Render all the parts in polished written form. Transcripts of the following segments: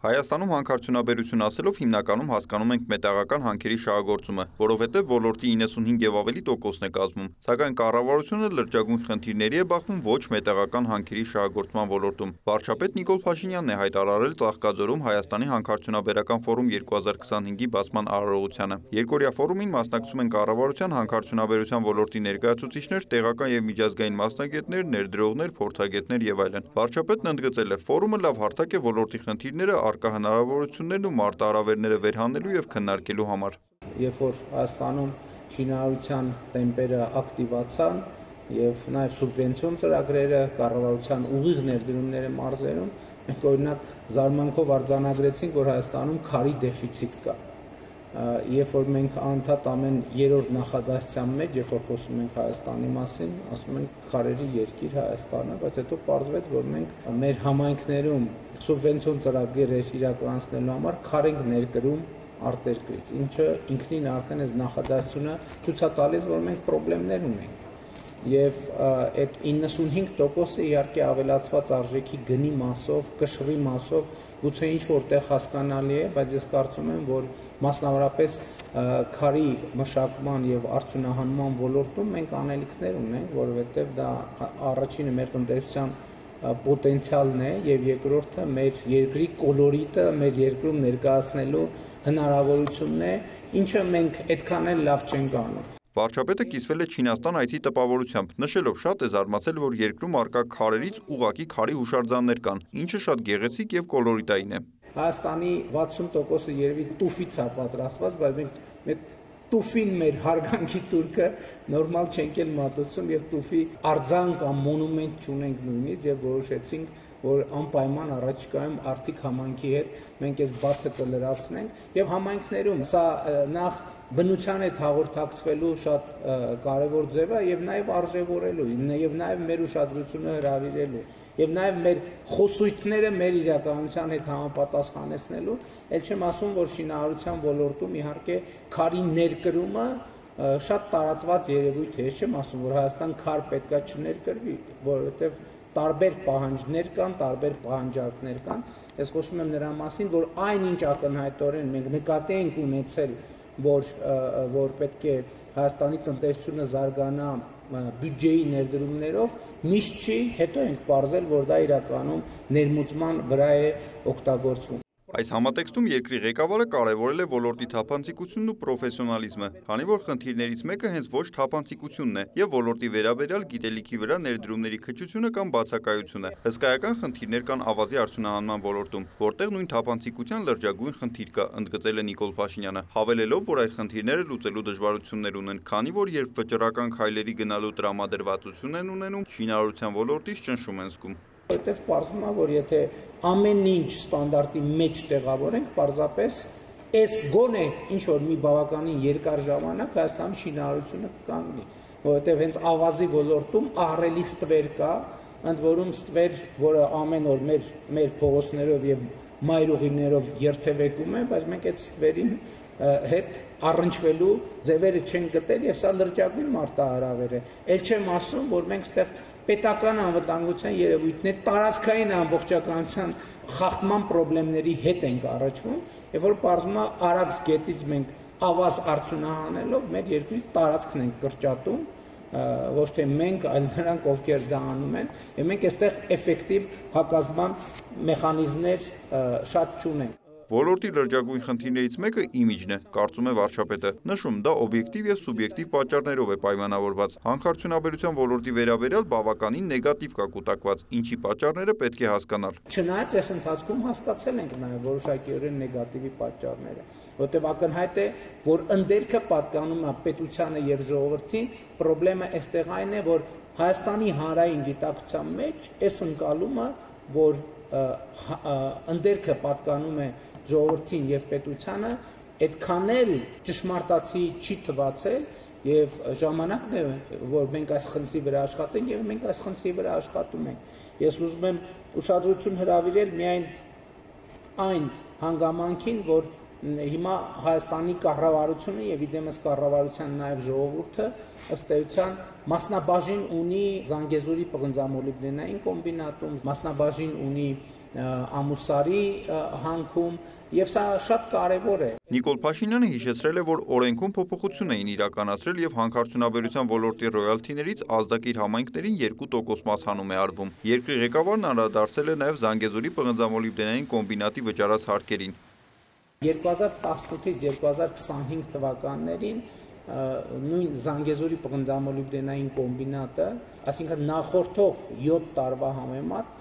Հայաստանում հանքարդյունաբերություն ասելով հիմնականում հասկանում ենք մետաղական հանքերի շահագործումը, որովհետև ոլորտի 95 եւ ավելի տոկոսն է կազմում, սակայն կառավարությունը լրջագույն խնդիրների է բախվում ոչ մետաղական հանքերի շահագործման ոլորտում։ Վարչապետ Նիկոլ Փաշինյանն է հայտարարել Ծաղկաձորում Հայաստանի հանքարդյունաբերական ֆորում 2025-ի բացման արարողությանը։ Երկօրյա ֆորումին մասնակցում են կառավարության հանքարդյունաբերության ոլորտի ներկայացուցիչներ, տեղական եւ միջազգային մասնագետներ, ներդրողներ, փորձագետներ եւ այլն։ Վարչապետն ընդգծել է, ֆորումը լավ հարթակ է ոլորտի խնդիրները առկա հնարավորություններն ու մարտահրավերները վերհանելու եւ քննարկելու համար։ Երբ որ Հայաստանում շինարարության տեմպերը ակտիվացան եւ նաեւ սուբվենցիոն ծրագրերը կառավարության ուղիղ ներդրումները մարզերում, մենք օրինակ զարմանքով արձանագրեցինք, որ Հայաստանում քարի դեֆիցիտ կա։ Երբ որ մենք անդադ ամեն երրորդ նախադասության մեջ, երբ որ խոսում ենք Հայաստանի մասին, ասում ենք քարերի երկիր Հայաստանը, բայց հետո պարզվեց, որ մենք մեր համայնքներում սուբվենցիոն ծրագրեր իրականացնելու համար քար ենք ներկրում արտերկրից, ինչը ինքնին արդեն այս նախադասությունը ցույց է տալիս, որ մենք խնդիրներ ունենք։ Եվ այդ 95%-ը իհարկե ավելացված արժեքի գնի մասով, կշռի մասով գուցե ինչ որտեղ հասկանալի է, բայց ես կարծում եմ, որ մասնավորապես քարի մշակման եւ արդյունահանման ոլորտում մենք անելիքներ ունենք, որովհետեւ դա առաջինը մեր տնտեսության պոտենցիալն է եւ երկրորդը մեր երկրի կոլորիտը մեր երկրում ներկայացնելու հնարավորությունն է, ինչը մենք այդքան էլ լավ չենք անում։ Վարչապետը կիսվել է Չինաստան այցի տպավորությամբ, նշելով շատ է զարմացել, որ երկրում առկա քարերից ուղղակի քարի հուշարձաններ կան, ինչը շատ գեղեցիկ եւ կոլորիտային է։ Հայաստանի 60%-ը երևի տուֆից է պատրաստված, բայց մենք տուֆին մեր հարգանքի турքը նորմալ չենք էլ մատուցում եւ տուֆի արձան կամ մոնումենտ չունենք նույնիսկ եւ որոշեցինք, որ անպայման առաջիկայում Արթիկ համայնքի հետ մենք այս բացը կլրացնենք եւ համայնքներում սա նախ բնության հետ հաղորդակցվելու շատ կարևոր ձև է եւ նաեւ արժեվորելու եւ նաեւ մեր ուշադրությունը հրավիրելու եւ նաեւ մեր խոսույթները մեր իրականության հետ համապատասխանեցնելու, ել չեմ ասում, որ շինարարության ոլորտում իհարկե քարի ներկրումը շատ տարածված երևույթ է, ես չեմ ասում, որ Հայաստան քար պետքա չներկրվի, որովհետեւ տարբեր պահանջներ կան, տարբեր պահանջարկներ կան։ Ես խոսում եմ նրա մասին, որ այնինչ ակնհայտորեն մենք նկատի ենք ունեցել, որ պետք է Հայաստանի տնտեսությունը զարգանա բյուջեի ներդրումներով, միշտ չի, հետո ենք պարզել, որ դա իրականում ներմուծման վրա է օգտագործվում։ Այս համատեքստում երկրի ղեկավարը կարևորել է ոլորտի թափանցիկությունն ու պրոֆեսիոնալիզմը, քանի որ խնդիրներից մեկը հենց ոչ թափանցիկությունն է եւ ոլորտի վերաբերյալ գիտելիքի վրա ներդրումների քչությունը կամ բացակայությունը։ Հսկայական խնդիրներ կան ավազի արդյունահանման ոլորտում, որտեղ նույն թափանցիկության լրջագույն խնդիր կա, ընդգծել է Նիկոլ Փաշինյանը, հավելելով, որ այդ խնդիրները լուծելու դժվարություններ ունեն, քանի որ երբ վճռական քայլերի գնալու տրամադրվածություն են ունենում, շինարարության ոլորտից ճնշում են զգում։ Որտեվ պարզվում է, որ եթե ամեն ինչ ստանդարտի մեջ տեղավորենք, պարզապես այս գոնե ինչ որ մի բավականին երկար ժամանակ Հայաստանում շինարարությունը կկանգնի, որովհետև հենց ավազի ոլորտում ահռելի ստվեր կա, ընդ որում ստվեր, որը ամեն օր մեր փողոցներով եւ մայրուղիներով երթևեկում է, բայց մենք այդ ստվերին հետ առնչվելու ձևերը չենք գտել եւ սա լրջագույն մարտահրավեր է։ Էլ չեմ ասում, որ մենք այդտեղ պետական անվտանգության երևույթներ, տարածքային ամբողջականության խախտման խնդիրների հետ ենք առաջվում, եւ որ պարզվում է արագ գետից մենք ավազ արդյունահանելով մեր երկրի տարածքն ենք կրճատում, ոչ թե մենք, այլ նրանք, ովքեր դա անում են, եւ մենք այստեղ էֆեկտիվ հակազդման մեխանիզմներ շատ չունենք։ Ոլորտի լրջագույն խնդիրներից մեկը իմիջն է, կարծում է վարչապետը, նշում դա օբյեկտիվ եւ սուբյեկտիվ պատճառներով է պայմանավորված։ Հանքարդյունաբերության ոլորտի վերաբերյալ բավականին նեգատիվ կա կուտակված, ինչի պատճառները պետք է հասկանալ։ Չնայած այս ընթացքում հասկացել ենք նաեւ որոշակիորեն նեգատիվի պատճառները, որտեղ ակնհայտ է, որ ընդերքը պատկանում է պետությանը եւ ժողովրդին, խնդրեմը այստեղ այն է, որ Հայաստանի հանրային գիտակցության մեջ այս ընկալումը, որ ընդերքը պատկանում է ժողովրդին եւ պետությանը, այդքան էլ ճշմարտացի չի թվացել եւ ժամանակն է, որ մենք այս խնդրի վրա աշխատենք եւ մենք այս խնդրի վրա աշխատում ենք։ Ես ուզում եմ ուշադրություն հրավիրել միայն այն հանգամանքին, որ հիմա Հայաստանի կառավարությունը եւ իդեմս կառավարության նաեւ ժողովուրդը ըստ էության մասնաբաժին ունի Զանգեզուրի պղնձամոլիբդենային կոմբինատում, մասնաբաժին ունի ամուսարի հանքում, եւ սա շատ կարեւոր է։ Նիկոլ Փաշինյանը հիշեցրել է, որ օրենքում փոփոխություն էին իրականացրել եւ հանքարդյունաբերության ոլորտի ռոյալթիներից ազդակիր համայնքներին 2% մաս հանում է արվում։ Երկրի ղեկավարն անդրադարձել է նաեւ Զանգեզուրի պղնձամոլիբդենային կոմբինատի վճարած հարկերին։ 2018-ից 2025 թվականներին նույն Զանգեզուրի պղնձամոլիբդենային կոմբինատը, այսինքն նախորդող 7 տարվա համեմատ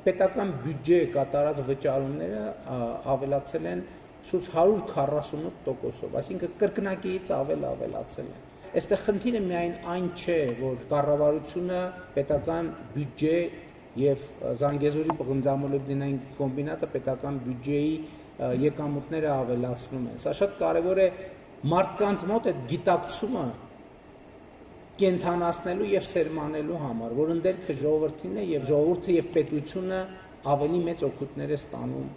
պետական բյուջեի կատարած վճարումները ավելացել են շուրջ 148%-ով, այսինքն կրկնակիից ավելացել են։ Այստեղ խնդիրը միայն այն չէ, որ կառավարությունը պետական բյուջե եւ Զանգեզուրի պղնձամոլիբդենային կոմբինատը պետական բյուջեի եկամուտները ավելացնում են։ Սա շատ կարեւոր է մարդկանց մոտ այդ գիտակցումը կենթանացնելու եւ սերմանելու համար, որ ընդերքը ժողովրդին է եւ ժողովուրդը եւ պետությունը ավելի մեծ օգուտներ է ստանում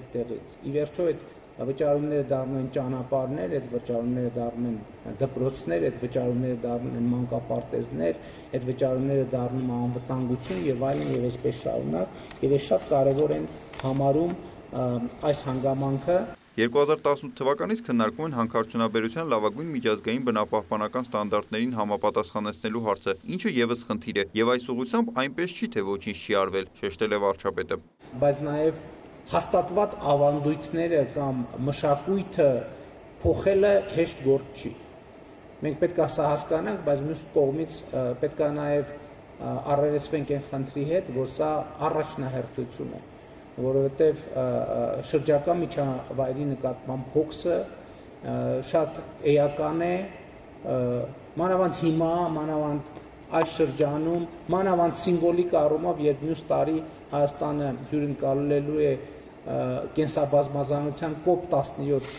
այդտեղից։ Ի վերջո այդ վճարումները դառնում են ճանապարհներ, այդ վճարումները դառնում են դպրոցներ, այդ վճարումները դառնում են մանկապարտեզներ, այդ վճարումները դառնում են անվտանգություն եւ այլն եւ այսպես շարունակ, եւ այս շատ կարեւոր են համարում այս հանգամանքը։ 2018 թվականից քննարկում են հանքարդյունաբերության լավագույն միջազգային բնապահպանական ստանդարտներին համապատասխանեցնելու հարցը, ինչը եւս խնդիր է, եւ այս ուղղությամբ այնպես չի, թե ոչինչ չի արվել, շեշտել է վարչապետը։ Բայց նաեւ հաստատված ավանդույթները կամ մշակույթը փոխելը հեշտ գործ չի։ Մենք պետք է սա հասկանանք, բայց մյուս կողմից պետք է նաեւ առերեսվենք այն խնդրի հետ, որ սա առաջնահերթություն է, որովհետև շրջակա միջավայրի նկատմամբ հոգսը շատ էական է, մանավանդ հիմա, մանավանդ այս շրջանում, մանավանդ սիմվոլիկ առումով, երբ մյուս տարի Հայաստանը հյուրընկալելու է կենսաբազմազանության COP17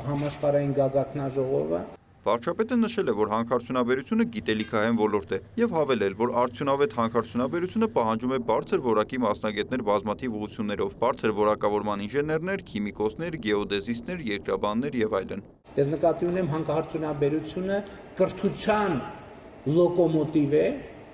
համաշխարհային գագաթնաժողովը։ Վարչապետը նշել է, որ հանքարդյունաբերությունը գիտելիքահեն ոլորտ է եւ հավելել, որ արդյունավետ հանքարդյունաբերությունը պահանջում է բարձր որակի մասնագետներ բազմաթիվ ուղղություններով, բարձր որակավորման ինժեներներ, քիմիկոսներ, գեոդեզիստներ, երկրաբաններ եւ այլն։ Ես նկատի ունեմ հանքարդյունաբերությունը կրթության լոկոմոտիվ է,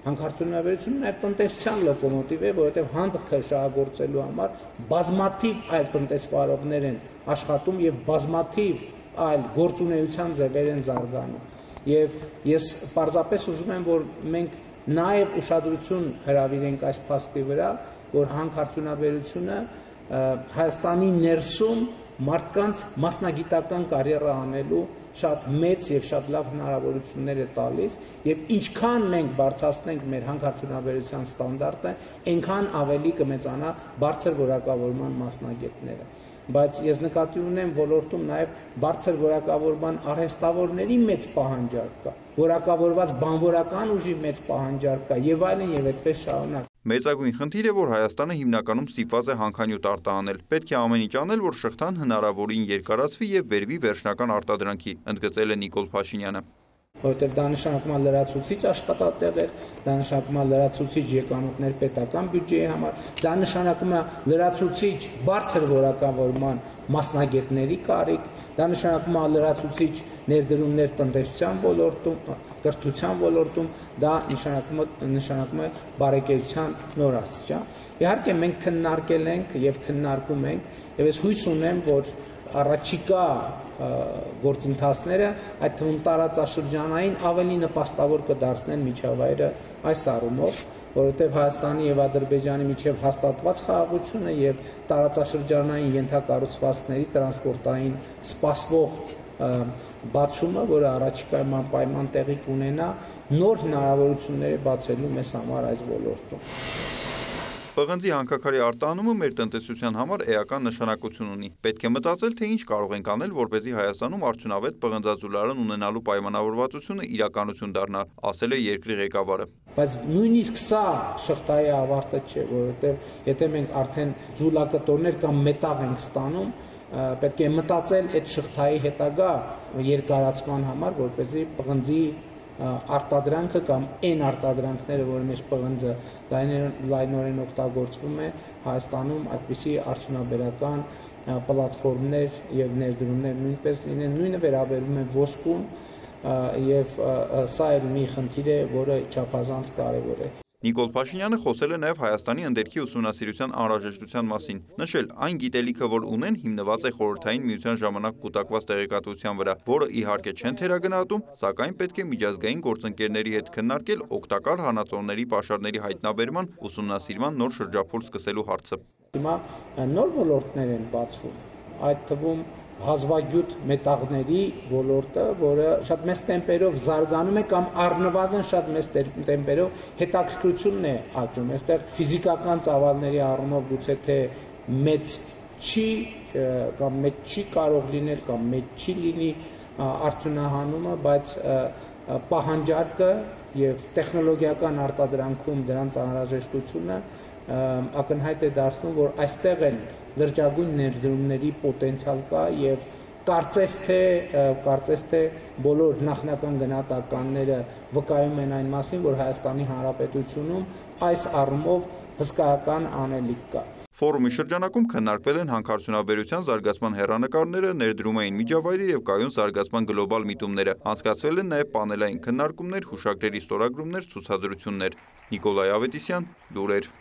հանքարդյունաբերությունը նաեւ տնտեսության լոկոմոտիվ է, որովհետեւ հանքը շահագործելու համար բազմաթիվ այլ տնտեսվարողներ են աշխատում եւ բազմաթիվ այլ գործունեության ձևեր են զարգանում եւ ես պարզապես ուզում եմ որ մենք նաեւ ուշադրություն հրավիրենք այս փաստի վրա որ հանքարդյունաբերությունը Հայաստանի ներսում մարդկանց մասնագիտական կարիերա անելու շատ մեծ եւ շատ լավ հնարավորություններ է տալիս եւ ինչքան մենք բարձրացնենք մեր հանքարդյունաբերության ստանդարտը այնքան ավելի կմեծանա բարձր որակավորման մասնագետները բայց ես նկատի ունեմ ոլորտում նաև բարձր որակավորման արհեստավորների մեծ պահանջարկ կա, որակավորված բանվորական ուժի մեծ պահանջարկ կա եւ այլն եւ այդպես շարունակ։ Մեծագույն խնդիր է, որ Հայաստանը հիմնականում ստիպված է հանքանյութ արտահանել։ Պետք է ամեն ինչ անել, որ շղթան հնարավորին երկարացվի եւ բերվի վերջնական արտադրանքի, ընդգծել է Նիկոլ Փաշինյանը։ Որտեղ դա նշանակում է լրացուցիչ աշխատատեղեր, դա նշանակում է լրացուցիչ եկամուտներ պետական բյուջեի համար, դա նշանակում է լրացուցիչ բարձր որակավորման մասնագետների կարիք, դա նշանակում է լրացուցիչ ներդրումներ տնտեսության ոլորտում, կրթության ոլորտում, դա նշանակում է բարեկեցության նոր աստիճան։ Իհարկե մենք քննարկել ենք եւ քննարկում ենք եւ ես հույս ունեմ, որ առաջիկա գործընթացները այդ թվում տարածաշրջանային ավելի նպաստավոր կդարձնեն միջավայրը այս առումով, որովհետև Հայաստանի եւ Ադրբեջանի միջև հաստատված խաղաղությունը եւ տարածաշրջանային ենթակառուցվածքների տրանսպորտային սպասվող բացումը, որը առաջիկայում անպայման տեղի կունենա, նոր հնարավորություններ է բացելու մեզ համար այս ոլորտում։ Պղնձի հանքաքարի արտահանումը մեր տնտեսության համար էական նշանակություն ունի։ Պետք է մտածել, թե ինչ կարող ենք անել, որպեսզի Հայաստանում արդյունավետ պղնձաձուլարան ունենալու պայմանավորվածությունը իրականություն դառնա, ասել է երկրի ղեկավարը։ Բայց նույնիսկ սա շղթայի ավարտը չէ, որովհետև եթե մենք արդեն ձուլակտորներ կամ մետաղ ենք ստանում, պետք է մտածել այդ շղթայի հետագա երկարացման համար, որպեսզի պղնձի արտադրանքը կամ այն արտադրանքները, որի մեջ պղնձը լայնորեն օգտագործվում է, Հայաստանում այդպիսի արդյունաբերական պլատֆորմներ եւ ներդրումներ նույնպես լինեն, նույնը վերաբերում է ոսկուն եւ սա էլ մի խնդիր է, որը չափազանց կարեւոր է։ Նիկոլ Փաշինյանը խոսել է նաև Հայաստանի ընդերքի ուսումնասիրության անհրաժեշտության մասին, նշել այն գիտելիքը, որ ունեն, հիմնված է Խորհրդային Միության ժամանակ կուտակված տեղեկատվության վրա, որը իհարկե չեն թերագնահատում, սակայն պետք է միջազգային գործընկերների հետ քննարկել օգտակար հանածոների պաշարների հայտնաբերման ուսումնասիրման նոր շրջափուլ սկսելու հարցը։ Հիմա նոր ոլորտներ են բացվում, այդ թվում հազվագյուտ մետաղների ոլորտը, որը շատ մեծ տեմպերով զարգանում է կամ առնվազն շատ մեծ տեմպերով հետաքրքրությունն է աճում։ Այստեղ ֆիզիկական ծավալների առումով գուցե թե մեծ չի կամ մեծ չի կարող լինել կամ մեծ չի լինի արդյունահանումը, բայց պահանջարկը եւ տեխնոլոգիական արտադրանքում դրանց անհրաժեշտությունը ակնհայտ է դարձնում, որ այստեղ են լրջագույն ներդրումների պոտենցիալ կա եւ կարծես թե բոլոր նախնական գնահատականները վկայում են այն մասին, որ Հայաստանի Հանրապետությունում այս առումով հսկայական անելիք կա։ Ֆորումի շրջանակում քննարկվել են հանքարդյունաբերության զարգացման հեռանկարները, ներդրումային միջավայրը եւ կայուն զարգացման գլոբալ միտումները։ Անցկացվել են նաեւ պանելային քննարկումներ, հուշագրերի ստորագրումներ, ցուցադրություններ։ Նիկոլայ Ավետիսյան, լուրեր։